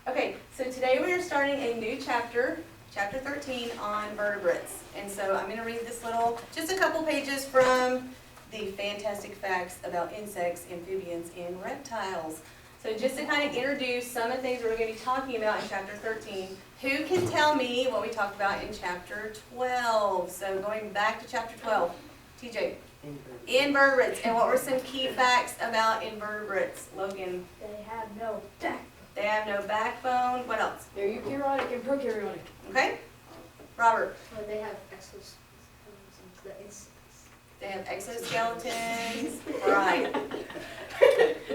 Okay, so today we are starting a new chapter, chapter 13 on vertebrates. And so I'm going to read this just a couple pages from the fantastic facts about insects, amphibians, and reptiles. So just to kind of introduce some of the things we're going to be talking about in chapter 13, who can tell me what we talked about in chapter 12? So going back to chapter 12, TJ. Invertebrates. And what were some key facts about invertebrates? Logan. They have no backbone. They have no backbone. What else? They're eukaryotic and prokaryotic. Okay. Robert. They have exoskeletons, the insects. They have exoskeletons. Right.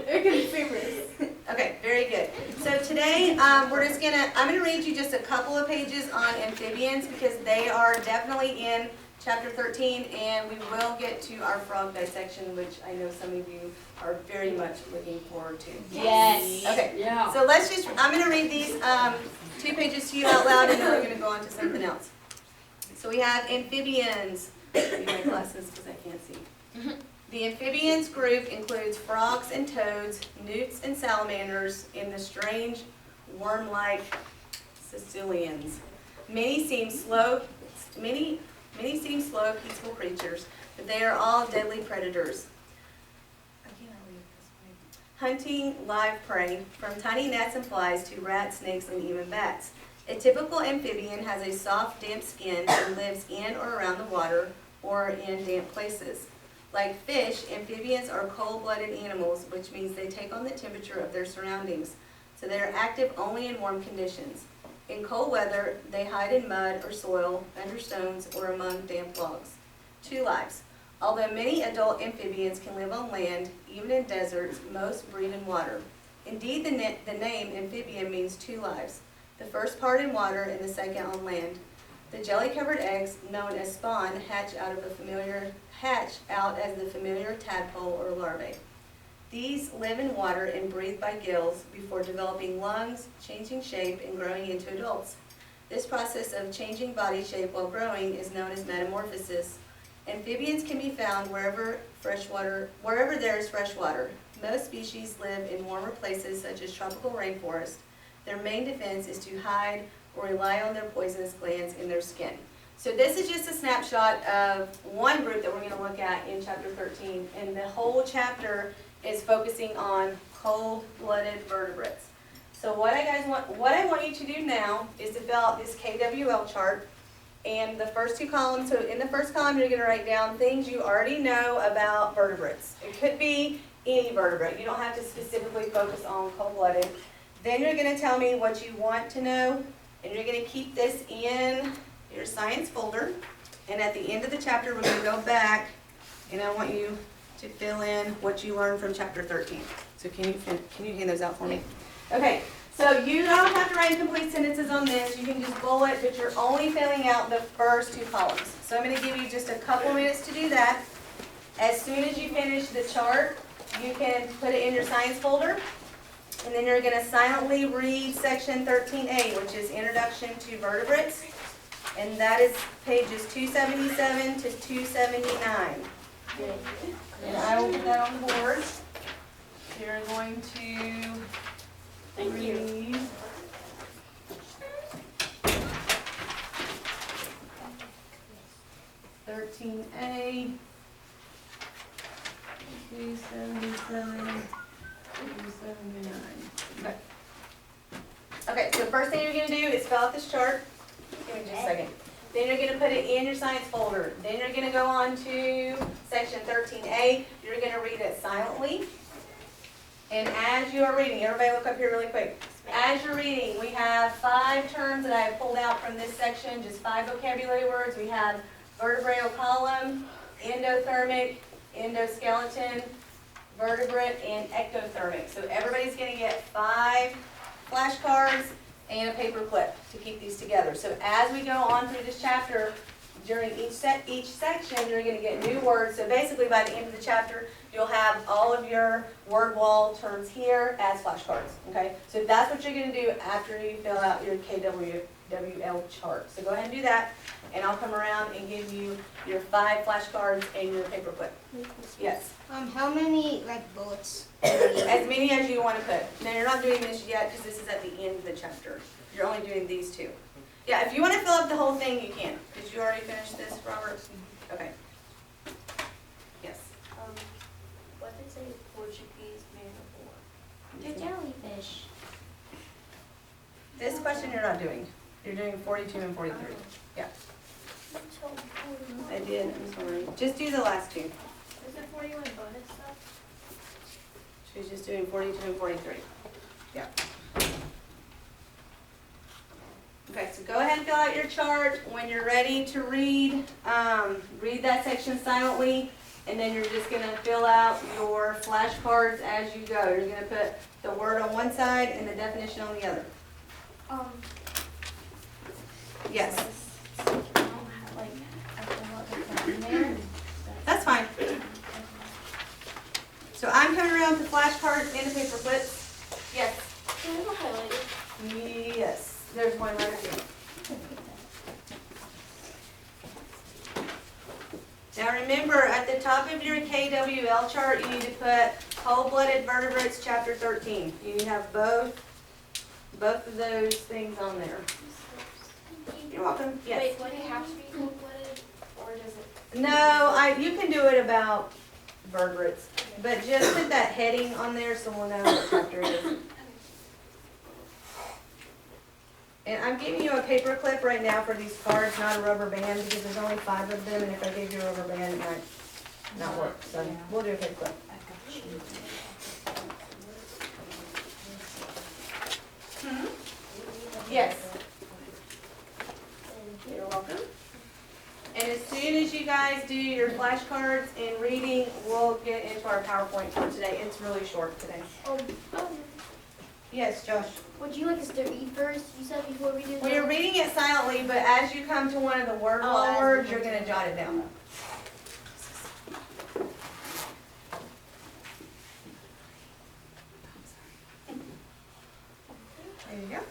They're good favorites. Okay, very good. So today I'm gonna read you just a couple of pages on amphibians because they are definitely in chapter 13, and we will get to our frog dissection, which I know some of you are very much looking forward to. Yes. Okay. Yeah. So I'm going to read these 2 pages to you out loud, and then we're going to go on to something else. So we have amphibians. I need my glasses because I can't see. The amphibians group includes frogs and toads, newts and salamanders, and the strange worm-like caecilians. Many seem slow, peaceful creatures, but they are all deadly predators. I cannot read this way. Hunting live prey, from tiny gnats and flies to rats, snakes, and even bats. A typical amphibian has a soft, damp skin and lives in or around the water or in damp places. Like fish, amphibians are cold-blooded animals, which means they take on the temperature of their surroundings, so they are active only in warm conditions. In cold weather, they hide in mud or soil, under stones, or among damp logs. 2 lives. Although many adult amphibians can live on land, even in deserts, most breed in water. Indeed, the name amphibian means 2 lives, the first part in water and the second on land. The jelly-covered eggs, known as spawn, hatch out as the familiar tadpole or larvae. These live in water and breathe by gills before developing lungs, changing shape, and growing into adults. This process of changing body shape while growing is known as metamorphosis. Amphibians can be found wherever there is fresh water. Most species live in warmer places such as tropical rainforest. Their main defense is to hide or rely on their poisonous glands in their skin. So this is just a snapshot of one group that we're going to look at in chapter 13, and the whole chapter is focusing on cold-blooded vertebrates. So what I want you to do now is to fill out this KWL chart, and the first 2 columns. So in the first column, you're going to write down things you already know about vertebrates. It could be any vertebrate. You don't have to specifically focus on cold-blooded. Then you're going to tell me what you want to know, and you're going to keep this in your science folder. And at the end of the chapter, we're going to go back, and I want you to fill in what you learned from chapter 13. So can you hand those out for me? Okay, so you don't have to write complete sentences on this. You can just bullet, but you're only filling out the first 2 columns. So I'm going to give you just a couple minutes to do that. As soon as you finish the chart, you can put it in your science folder. And then you're going to silently read section 13A, which is Introduction to Vertebrates. And that is pages 277 to 279. And I will put that on the board. You're going to read. (13A), 277, 279. Okay. Okay, so the first thing you're going to do is fill out this chart. Give me just a second. Then you're going to put it in your science folder. Then you're going to go on to section 13A. You're going to read it silently. And as you are reading, everybody look up here really quick. As you're reading, we have 5 terms that I have pulled out from this section, just 5 vocabulary words. We have vertebral column, endothermic, endoskeleton, vertebrate, and ectothermic. So everybody's going to get 5 flashcards and a paper clip to keep these together. So as we go on through this chapter, during each section, you're gonna get new words. So basically, by the end of the chapter, you'll have all of your word wall terms here as flashcards, okay? So that's what you're gonna do after you fill out your KWL chart. So go ahead and do that, and I'll come around and give you your 5 flashcards and your paperclip. Yes, How many like bullets? as many as you wanna put. Now, you're not doing this yet, because this is at the end of the chapter. You're only doing these 2. Yeah, if you wanna fill up the whole thing, you can. Did you already finish this, Robert? Okay. Yes. What did it say Portuguese man of war? The jellyfish. This question you're not doing. You're doing 42 and 43. Yeah, I did, I'm sorry. Just do the last 2. Is it 41 bonus stuff? She's just doing 42 and 43. Yeah. Okay, so go ahead and fill out your chart. When you're ready to read, read that section silently, and then you're just gonna fill out your flashcards as you go. You're gonna put the word on one side and the definition on the other. Yes, I don't have like I forgot in there. that's fine. So I'm coming around with the flashcards and the paper clips. Yes. Can I have a highlighter? Yes, there's one right here. Now remember, at the top of your KWL chart, you need to put whole-blooded vertebrates, chapter 13. You need to have both of those things on there. You're welcome. Yes. Wait, would it have to be cold-blooded, or does it? No, you can do it about vertebrates, but just put that heading on there so we'll know what chapter it is. And I'm giving you a paper clip right now for these cards, not a rubber band, because there's only 5 of them, and if I gave you a rubber band, it might not work. So we'll do a paper clip. Yes. You're welcome. And as soon as you guys do your flashcards and reading, we'll get into our PowerPoint for today. It's really short today. Yes, Josh? Would you like us to read first? You said before we do. Well, you're reading it silently, but as you come to one of the word Oh, wall as we words, go you're gonna jot it down. There you go.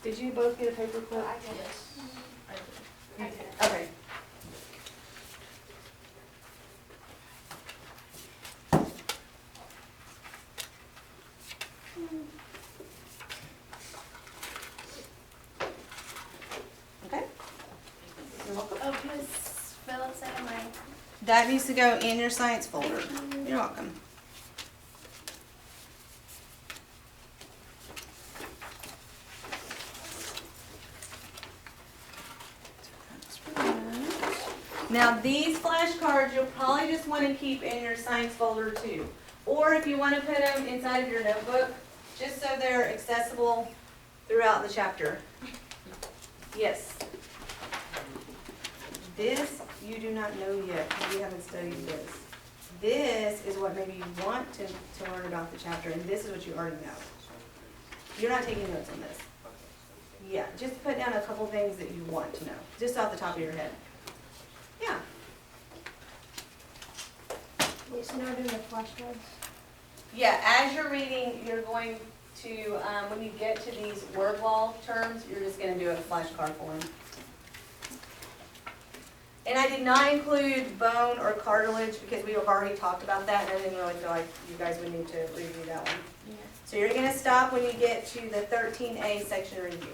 Did you both get a paper clip? Okay. Okay. You're welcome. Oh, Miss Phillips and my. That needs to go in your science folder. You're welcome. Now these flashcards you'll probably just want to keep in your science folder too. Or if you want to put them inside of your notebook, just so they're accessible throughout the chapter. Yes. This you do not know yet because you haven't studied this. This is what maybe you want to learn about the chapter, and this is what you already know. You're not taking notes on this. Yeah, just put down a couple things that you want to know, just off the top of your head. Yeah. Wait, so now we're doing the flashcards? Yeah, as you're reading, you're going to, when you get to these word wall terms, you're just gonna do a flashcard for them. And I did not include bone or cartilage because we have already talked about that, and I didn't really feel like you guys would need to review that one. Yeah. So you're gonna stop when you get to the 13A section review.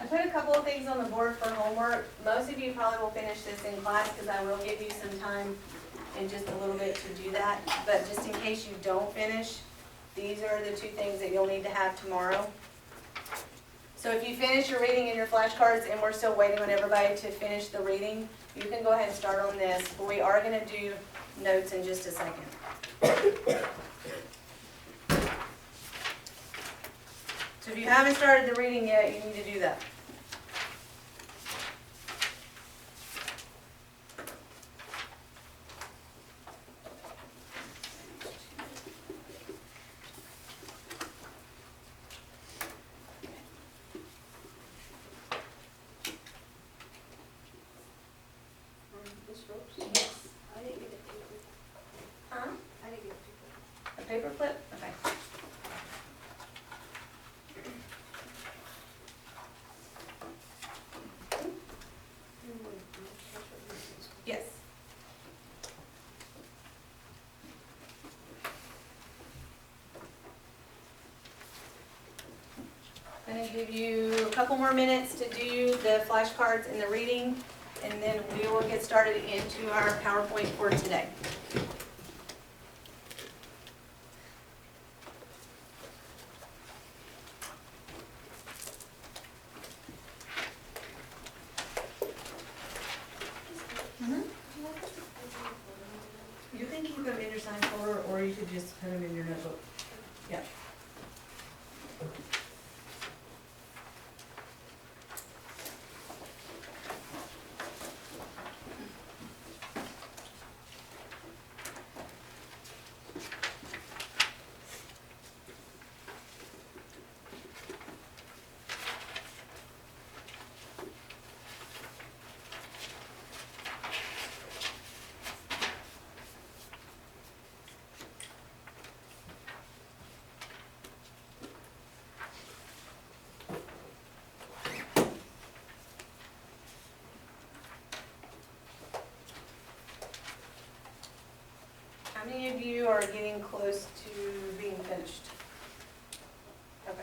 I put a couple of things on the board for homework. Most of you probably will finish this in class because I will give you some time in just a little bit to do that. But just in case you don't finish, these are the two things that you'll need to have tomorrow. So if you finish your reading in your flashcards and we're still waiting on everybody to finish the reading, you can go ahead and start on this. But we are gonna do notes in just a second. So if you haven't started the reading yet, you need to do that. Ms. Ropes? Yes. I didn't get a paper. Huh? I didn't get a paper. A paper clip? Okay. Yes. I'm gonna give you a couple more minutes to do the flashcards and the reading, and then we will get started into our PowerPoint for today. You can keep them in your sign folder, or you could just put them in your notebook. Yeah. How many of you are getting close to being finished? Okay.